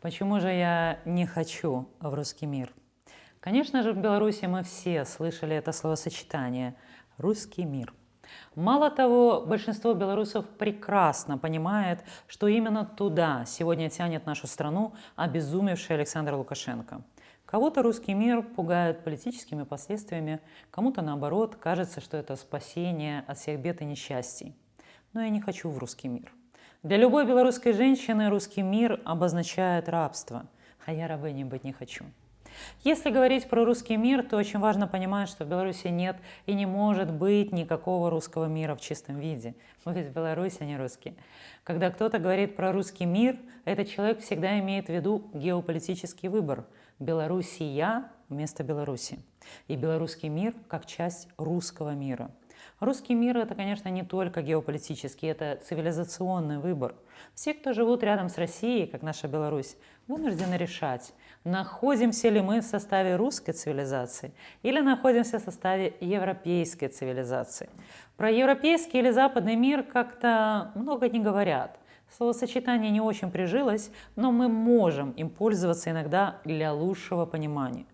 Почему же я не хочу в русский мир? Конечно же, в Беларуси мы все слышали это словосочетание «русский мир». Мало того, большинство белорусов прекрасно понимает, что именно туда сегодня тянет нашу страну обезумевший Александр Лукашенко. Кого-то русский мир пугает политическими последствиями, кому-то наоборот кажется, что это спасение от всех бед и несчастий. Но я не хочу в русский мир. Для любой белорусской женщины русский мир обозначает рабство, а я рабыней быть не хочу. Если говорить про русский мир, то очень важно понимать, что в Беларуси нет и не может быть никакого русского мира в чистом виде. Мы ведь в Беларуси, а не русские. Когда кто-то говорит про русский мир, этот человек всегда имеет в виду геополитический выбор. Белоруссия вместо Беларуси. И белорусский мир как часть русского мира. Русский мир – это, конечно, не только геополитический, это цивилизационный выбор. Все, кто живут рядом с Россией, как наша Беларусь, вынуждены решать, находимся ли мы в составе русской цивилизации или находимся в составе европейской цивилизации. Про европейский или западный мир как-то много не говорят. Словосочетание не очень прижилось, но мы можем им пользоваться иногда для лучшего понимания.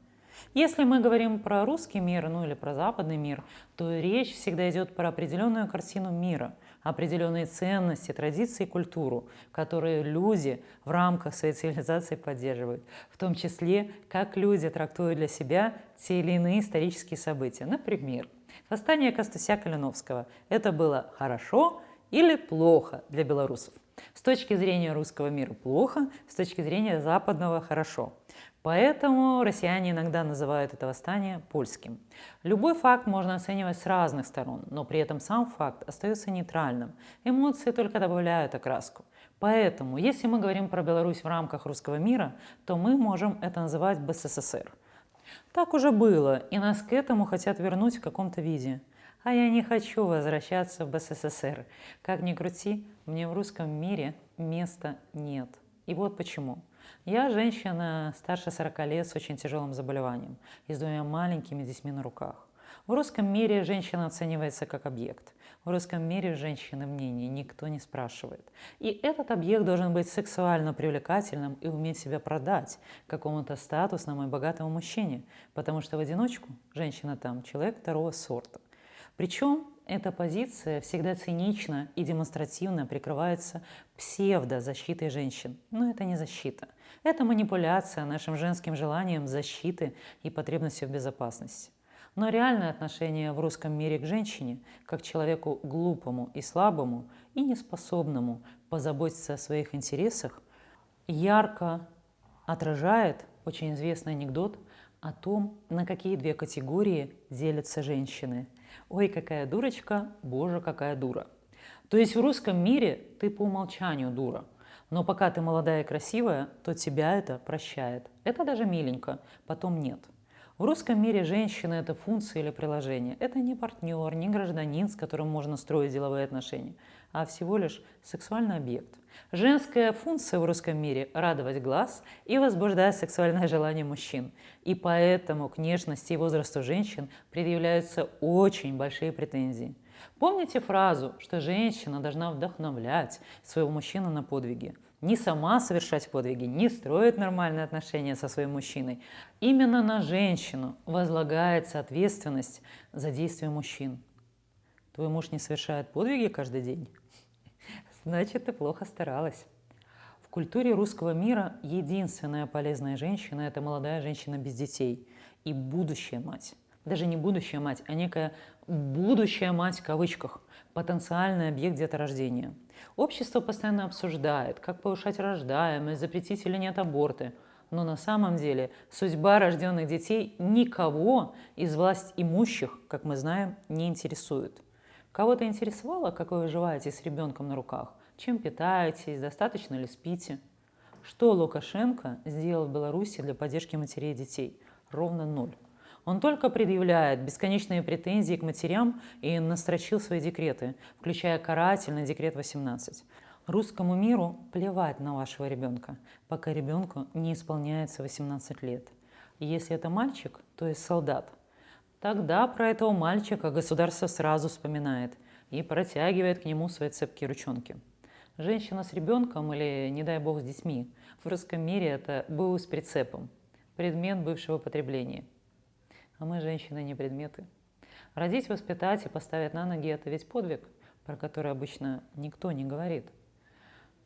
Если мы говорим про русский мир, ну или про западный мир, то речь всегда идет про определенную картину мира, определенные ценности, традиции и культуру, которые люди в рамках своей цивилизации поддерживают. В том числе, как люди трактуют для себя те или иные исторические события. Например, восстание Костуся Калиновского. Это было хорошо или плохо для белорусов? С точки зрения русского мира плохо, с точки зрения западного хорошо. Поэтому россияне иногда называют это восстание польским. Любой факт можно оценивать с разных сторон, но при этом сам факт остается нейтральным. Эмоции только добавляют окраску. Поэтому, если мы говорим про Беларусь в рамках русского мира, то мы можем это называть БССР. Так уже было, и нас к этому хотят вернуть в каком-то виде. А я не хочу возвращаться в БССР. Как ни крути, мне в русском мире места нет. И вот почему. Я женщина старше 40 лет с очень тяжелым заболеванием и с двумя маленькими детьми на руках. В русском мире женщина оценивается как объект. В русском мире женщины мнения никто не спрашивает. И этот объект должен быть сексуально привлекательным и уметь себя продать какому-то статусному и богатому мужчине, потому что в одиночку женщина там человек второго сорта. Причем эта позиция всегда цинично и демонстративно прикрывается псевдозащитой женщин. Но это не защита. Это манипуляция нашим женским желанием защиты и потребностью в безопасности. Но реальное отношение в русском мире к женщине, как к человеку глупому и слабому, и неспособному позаботиться о своих интересах, ярко отражает очень известный анекдот о том, на какие две категории делятся женщины. Ой, какая дурочка, боже, какая дура. То есть в русском мире ты по умолчанию дура. Но пока ты молодая и красивая, то тебя это прощает. Это даже миленько, потом нет. В русском мире женщина – это функция или приложение. Это не партнер, не гражданин, с которым можно строить деловые отношения, а всего лишь сексуальный объект. Женская функция в русском мире – радовать глаз и возбуждать сексуальное желание мужчин. И поэтому к внешности и возрасту женщин предъявляются очень большие претензии. Помните фразу, что женщина должна вдохновлять своего мужчину на подвиги? Не сама совершать подвиги, не строить нормальные отношения со своим мужчиной. Именно на женщину возлагается ответственность за действия мужчин. Твой муж не совершает подвиги каждый день? Значит, ты плохо старалась. В культуре русского мира единственная полезная женщина – это молодая женщина без детей и будущая мать. Даже не будущая мать, а некая будущая мать в кавычках, потенциальный объект деторождения. Общество постоянно обсуждает, как повышать рождаемость, запретить или нет аборты. Но на самом деле судьба рожденных детей никого из власть имущих, как мы знаем, не интересует. Кого-то интересовало, как вы выживаете с ребенком на руках? Чем питаетесь? Достаточно ли спите? Что Лукашенко сделал в Беларуси для поддержки матерей и детей? Ровно ноль. Он только предъявляет бесконечные претензии к матерям и настрочил свои декреты, включая карательный декрет 18. Русскому миру плевать на вашего ребенка, пока ребенку не исполняется 18 лет. И если это мальчик, то есть солдат, тогда про этого мальчика государство сразу вспоминает и протягивает к нему свои цепкие ручонки. Женщина с ребенком или, не дай бог, с детьми в русском мире – это БУ с прицепом, предмет бывшего потребления. А мы, женщины, не предметы. Родить, воспитать и поставить на ноги – это ведь подвиг, про который обычно никто не говорит.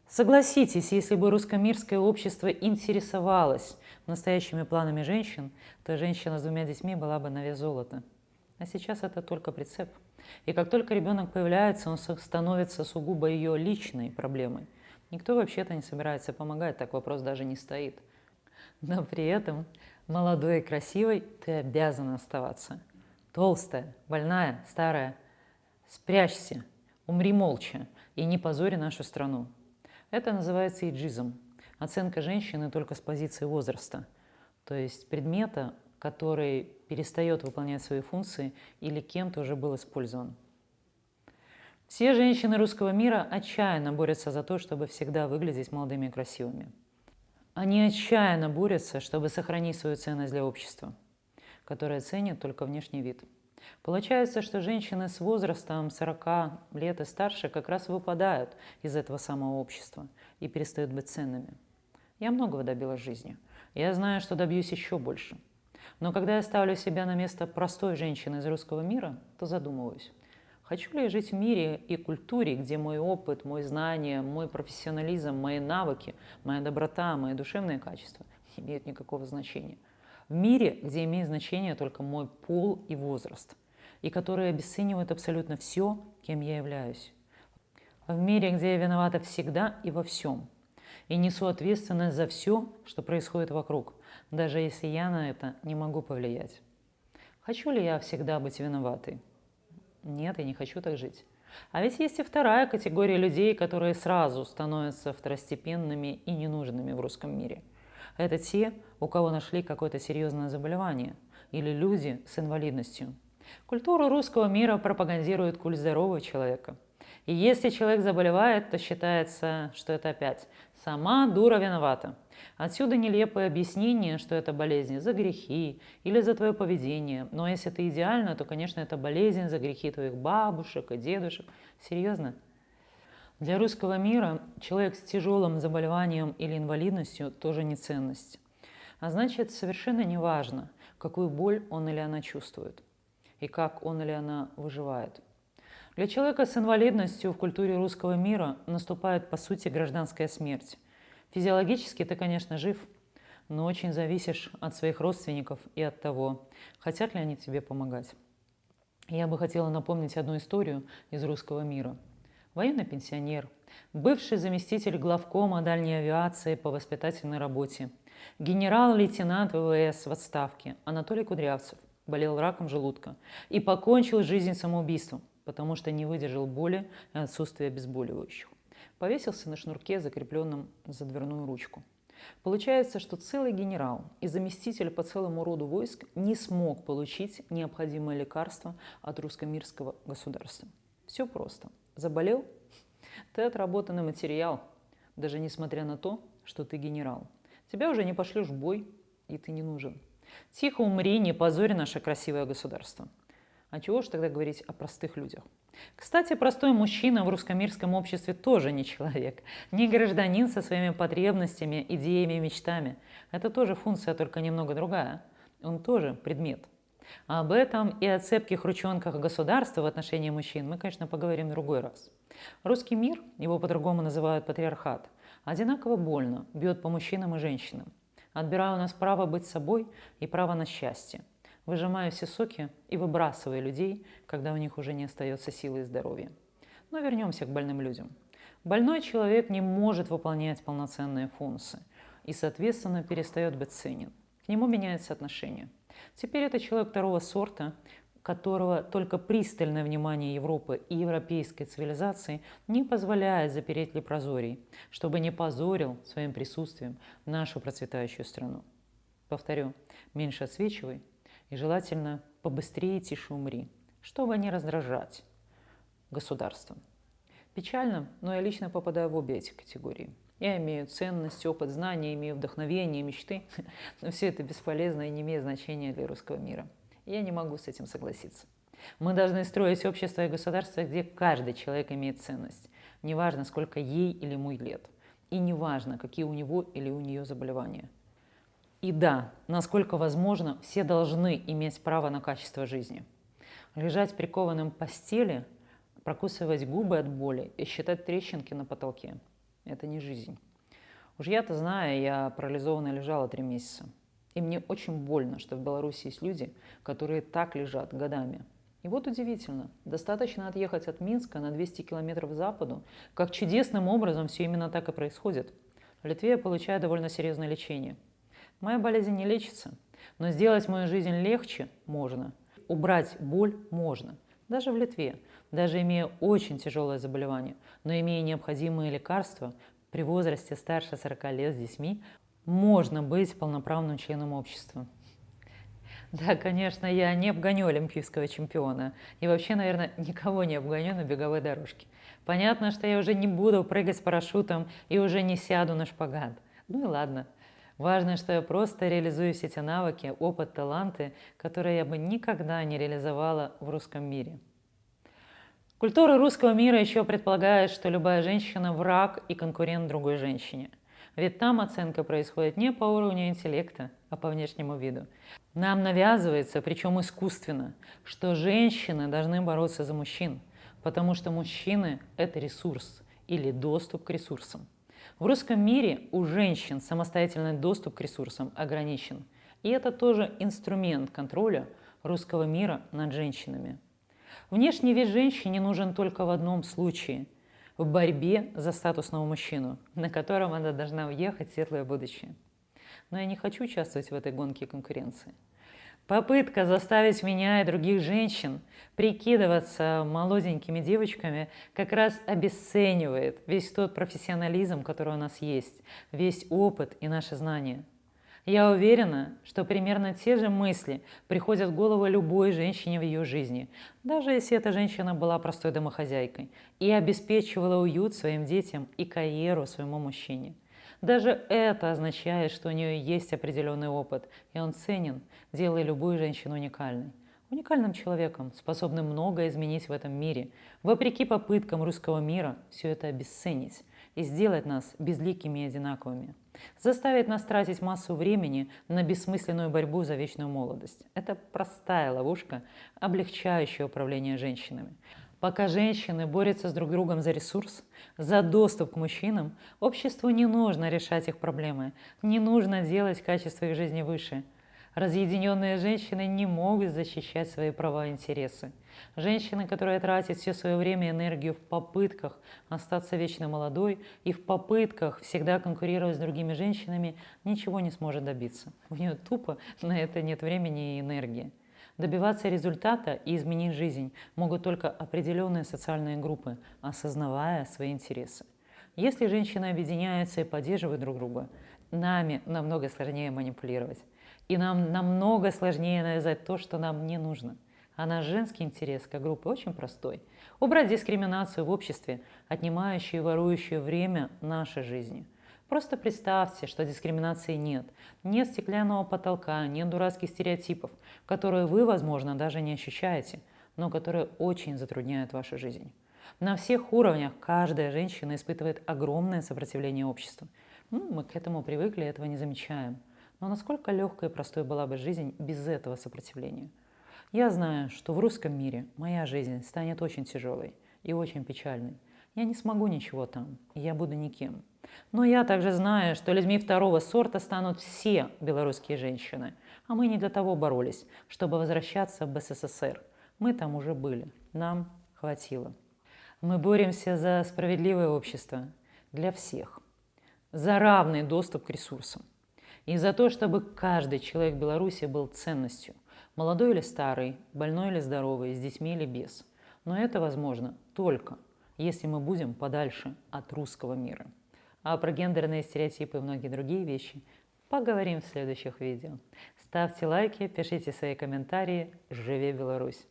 Согласитесь, если бы русско-мирское общество интересовалось настоящими планами женщин, то женщина с 2 детьми была бы на вес золота. А сейчас это только прицеп. И как только ребенок появляется, он становится сугубо ее личной проблемой. Никто вообще-то не собирается помогать, так вопрос даже не стоит. Но при этом молодой и красивой ты обязана оставаться. Толстая, больная, старая. Спрячься, умри молча и не позори нашу страну. Это называется эйджизм. Оценка женщины только с позиции возраста, то есть предмета, который перестает выполнять свои функции или кем-то уже был использован. Все женщины русского мира отчаянно борются за то, чтобы всегда выглядеть молодыми и красивыми. Они отчаянно борются, чтобы сохранить свою ценность для общества, которое ценит только внешний вид. Получается, что женщины с возрастом 40 лет и старше как раз выпадают из этого самого общества и перестают быть ценными. Я многого добилась в жизни. Я знаю, что добьюсь еще больше. Но когда я ставлю себя на место простой женщины из русского мира, то задумываюсь. Хочу ли я жить в мире и культуре, где мой опыт, мои знания, мой профессионализм, мои навыки, моя доброта, мои душевные качества не имеют никакого значения? В мире, где имеет значение только мой пол и возраст, и которые обесценивают абсолютно все, кем я являюсь. В мире, где я виновата всегда и во всем, и несу ответственность за все, что происходит вокруг, даже если я на это не могу повлиять. Хочу ли я всегда быть виноватой? Нет, я не хочу так жить. А ведь есть и вторая категория людей, которые сразу становятся второстепенными и ненужными в русском мире. Это те, у кого нашли какое-то серьезное заболевание, или люди с инвалидностью. Культура русского мира пропагандирует культ здорового человека. И если человек заболевает, то считается, что это опять сама дура виновата. Отсюда нелепое объяснение, что это болезнь за грехи или за твое поведение. Но если ты идеально, то, конечно, это болезнь за грехи твоих бабушек и дедушек. Серьезно? Для русского мира человек с тяжелым заболеванием или инвалидностью тоже не ценность. А значит, совершенно не важно, какую боль он или она чувствует и как он или она выживает. Для человека с инвалидностью в культуре русского мира наступает, по сути, гражданская смерть. Физиологически ты, конечно, жив, но очень зависишь от своих родственников и от того, хотят ли они тебе помогать. Я бы хотела напомнить одну историю из русского мира. Военный пенсионер, бывший заместитель главкома дальней авиации по воспитательной работе, генерал-лейтенант ВВС в отставке Анатолий Кудрявцев болел раком желудка и покончил жизнь самоубийством, потому что не выдержал боли и отсутствия обезболивающих. Повесился на шнурке, закрепленном за дверную ручку. Получается, что целый генерал и заместитель по целому роду войск не смог получить необходимое лекарство от русско-мирского государства. Все просто. Заболел? Ты отработанный материал, даже несмотря на то, что ты генерал. Тебя уже не пошлешь в бой, и ты не нужен. Тихо умри, не позорь наше красивое государство. А чего ж тогда говорить о простых людях? Кстати, простой мужчина в русско-мирском обществе тоже не человек, не гражданин со своими потребностями, идеями и мечтами. Это тоже функция, только немного другая. Он тоже предмет. Об этом и о цепких ручонках государства в отношении мужчин мы, конечно, поговорим в другой раз. Русский мир, его по-другому называют патриархат, одинаково больно бьет по мужчинам и женщинам, отбирая у нас право быть собой и право на счастье, выжимая все соки и выбрасывая людей, когда у них уже не остается силы и здоровья. Но вернемся к больным людям. Больной человек не может выполнять полноценные функции и, соответственно, перестает быть ценен. К нему меняется отношение. Теперь это человек второго сорта, которого только пристальное внимание Европы и европейской цивилизации не позволяет запереть лепрозорий, чтобы не позорил своим присутствием нашу процветающую страну. Повторю, меньше отсвечивай и желательно побыстрее и тише умри, чтобы не раздражать государство. Печально, но я лично попадаю в обе эти категории. Я имею ценность, опыт, знания, имею вдохновение, мечты, но все это бесполезно и не имеет значения для русского мира. Я не могу с этим согласиться. Мы должны строить общество и государство, где каждый человек имеет ценность, неважно, сколько ей или ему лет, и неважно, какие у него или у нее заболевания. И да, насколько возможно, все должны иметь право на качество жизни. Лежать прикованным к постели, прокусывать губы от боли и считать трещинки на потолке – это не жизнь. Уж я-то знаю, я парализованно лежала 3 месяца. И мне очень больно, что в Беларуси есть люди, которые так лежат годами. И вот удивительно, достаточно отъехать от Минска на 200 километров к западу, как чудесным образом все именно так и происходит. В Литве я получаю довольно серьезное лечение. Моя болезнь не лечится, но сделать мою жизнь легче можно. Убрать боль можно. Даже в Литве, даже имея очень тяжелое заболевание, но имея необходимые лекарства, при возрасте старше 40 лет с детьми, можно быть полноправным членом общества. Да, конечно, я не обгоню олимпийского чемпиона. И вообще, наверное, никого не обгоню на беговой дорожке. Понятно, что я уже не буду прыгать с парашютом и уже не сяду на шпагат. Ну и ладно. Важно, что я просто реализую все те навыки, опыт, таланты, которые я бы никогда не реализовала в русском мире. Культура русского мира еще предполагает, что любая женщина – враг и конкурент другой женщине. Ведь там оценка происходит не по уровню интеллекта, а по внешнему виду. Нам навязывается, причем искусственно, что женщины должны бороться за мужчин, потому что мужчины – это ресурс или доступ к ресурсам. В русском мире у женщин самостоятельный доступ к ресурсам ограничен. И это тоже инструмент контроля русского мира над женщинами. Внешний вид женщине нужен только в одном случае – в борьбе за статусного мужчину, на котором она должна уехать в светлое будущее. Но я не хочу участвовать в этой гонке конкуренции. Попытка заставить меня и других женщин прикидываться молоденькими девочками как раз обесценивает весь тот профессионализм, который у нас есть, весь опыт и наши знания. Я уверена, что примерно те же мысли приходят в голову любой женщине в ее жизни, даже если эта женщина была простой домохозяйкой и обеспечивала уют своим детям и карьеру своему мужчине. Даже это означает, что у нее есть определенный опыт, и он ценен, делая любую женщину уникальной. Уникальным человеком, способным многое изменить в этом мире, вопреки попыткам русского мира все это обесценить и сделать нас безликими и одинаковыми. Заставить нас тратить массу времени на бессмысленную борьбу за вечную молодость. Это простая ловушка, облегчающая управление женщинами. Пока женщины борются с друг другом за ресурс, за доступ к мужчинам, обществу не нужно решать их проблемы, не нужно делать качество их жизни выше. Разъединенные женщины не могут защищать свои права и интересы. Женщины, которые тратят все свое время и энергию в попытках остаться вечно молодой и в попытках всегда конкурировать с другими женщинами, ничего не сможет добиться. У нее тупо на это нет времени и энергии. Добиваться результата и изменить жизнь могут только определенные социальные группы, осознавая свои интересы. Если женщины объединяются и поддерживают друг друга, нами намного сложнее манипулировать. И нам намного сложнее навязать то, что нам не нужно. А наш женский интерес как группы очень простой. Убрать дискриминацию в обществе, отнимающую и ворующую время нашей жизни. Просто представьте, что дискриминации нет. Нет стеклянного потолка, нет дурацких стереотипов, которые вы, возможно, даже не ощущаете, но которые очень затрудняют вашу жизнь. На всех уровнях каждая женщина испытывает огромное сопротивление общества. Мы к этому привыкли, этого не замечаем. Но насколько легкой и простой была бы жизнь без этого сопротивления? Я знаю, что в русском мире моя жизнь станет очень тяжелой и очень печальной. Я не смогу ничего там, и я буду никем. Но я также знаю, что людьми второго сорта станут все белорусские женщины. А мы не для того боролись, чтобы возвращаться в СССР. Мы там уже были, нам хватило. Мы боремся за справедливое общество для всех, за равный доступ к ресурсам. И за то, чтобы каждый человек в Беларуси был ценностью. Молодой или старый, больной или здоровый, с детьми или без. Но это возможно только, если мы будем подальше от русского мира. А про гендерные стереотипы и многие другие вещи поговорим в следующих видео. Ставьте лайки, пишите свои комментарии. Живи Беларусь!